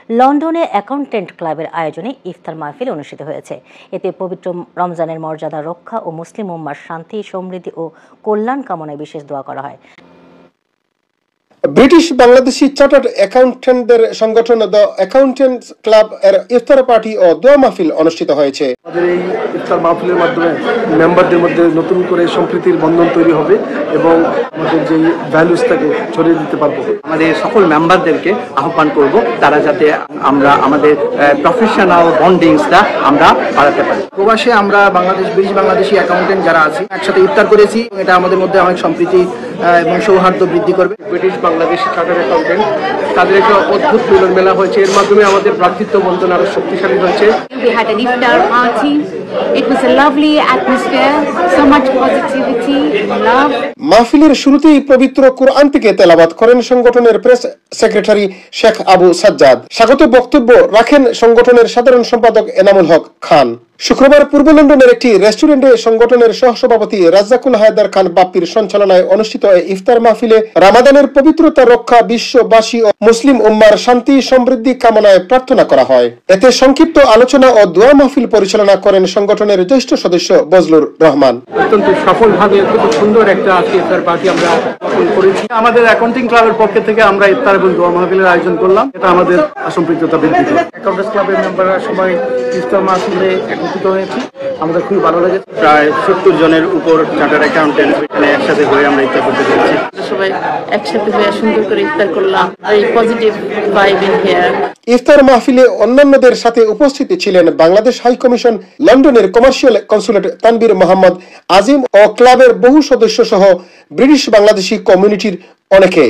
লন্ডনে অ্যাকাউন্টেন্ট ক্লাবের আয়োজনে ইফতার মাহফিল অনুষ্ঠিত হয়েছে। এতে পবিত্র রমজানের মর্যাদা রক্ষা ও মুসলিম উম্মার শান্তি, সমৃদ্ধি ও কল্যাণ কামনায় বিশেষ দোয়া করা হয়। ব্রিটিশ বাংলাদেশি চার্টার্ড অ্যাকাউন্টেন্টদের সংগঠন দ্য অ্যাকাউন্টেন্টস ক্লাব এর ইফতার পার্টি ও দোয়া মাহফিল অনুষ্ঠিত হয়েছে। আমাদের এই ইফতার মাহফিলের মাধ্যমে মেম্বারদের মধ্যে নতুন করে সম্প্রীতির বন্ধন তৈরি হবে এবং আমাদের যে ভ্যালুস থাকে ছড়িয়ে দিতে পারবো। আমাদের সকল মেম্বারদেরকে আহ্বান করব তারা যাতে আমরা আমাদের প্রফেশনাল বন্ডিংসটা আমরা বাড়াতে পারি। প্রবাসে আমরা ব্রিটিশ বাংলাদেশি অ্যাকাউন্টেন্ট যারা আছি একসাথে ইফতার করেছি, এটা আমাদের মধ্যে অনেক সম্প্রীতি এবং সৌহার্দ্য বৃদ্ধি করবে। ব্রিটিশ বাংলাদেশি চার্টার্ড অ্যাকাউন্টেন্ট তাদের একটা অদ্ভুত মিলন মেলা হয়েছে, এর মাধ্যমে আমাদের ভ্রাতৃত্ব বন্ধন আরো শক্তিশালী হয়েছে। We had an iftar party. It was a lovely atmosphere, so much positivity, love. মাহফিলের শুরুতেই পবিত্র কুরআন থেকে তেলাওয়াত করেন সংগঠনের প্রেস সেক্রেটারি শেখ আবু সাজ্জাদ। স্বাগত বক্তব্য রাখেন সংগঠনের সাধারণ সম্পাদক এনামুল হক খান। শুক্রবার পূর্ব লন্ডনের একটি রেস্টুরেন্টে সংগঠনের সহসভাপতি রাজ্জাকুল হায়দার খান বাপ্পির সঞ্চালনায় অনুষ্ঠিত এই ইফতার মাহফিলে রামাদানের পবিত্রতা রক্ষা, বিশ্ববাসী ও মুসলিম উম্মার শান্তি সমৃদ্ধি কামনায় প্রার্থনা করা হয়। এতে সংক্ষিপ্ত আলোচনা ও দোয়া মাহফিল পরিচালনা করেন সংগঠনের জ্যেষ্ঠ সদস্য বজলুর রহমান। অত্যন্ত সফলভাবে খুব সুন্দর একটা আজকে ইফতার পার্টি আমরা করেছি। আমাদের অ্যাকাউন্টিং ক্লাবের পক্ষ থেকে আমরা ইফতার এবং দোয়া মাহফিলের আয়োজন করলাম, এটা আমাদের সম্পৃক্ততা বৃদ্ধি করে। অ্যাকাউন্টেন্টস ক্লাবের মেম্বাররা সবাই ইফতার মাহফিলে একত্রিত হয়েছি, আমাদের খুবই ভালো লেগেছে। প্রায় 70 জনের উপর চার্টার্ড অ্যাকাউন্টেন্ট এখানে একসাথে হয়ে আমরা ইফতার করতে পেরেছি। সবাই একসাথে হয়ে সুন্দর করে ইফতার করলাম। এই পজিটিভ ভাইব ইন হিয়ার। ইফতার মাহফিলে অন্যান্যদের সাথে উপস্থিত ছিলেন বাংলাদেশ হাই কমিশন লন্ডনের কমার্শিয়াল কনসুলেট তানবীর মোহাম্মদ আজিম ও ক্লাবের বহু সদস্য সহ ব্রিটিশ বাংলাদেশি কমিউনিটির অনেকে।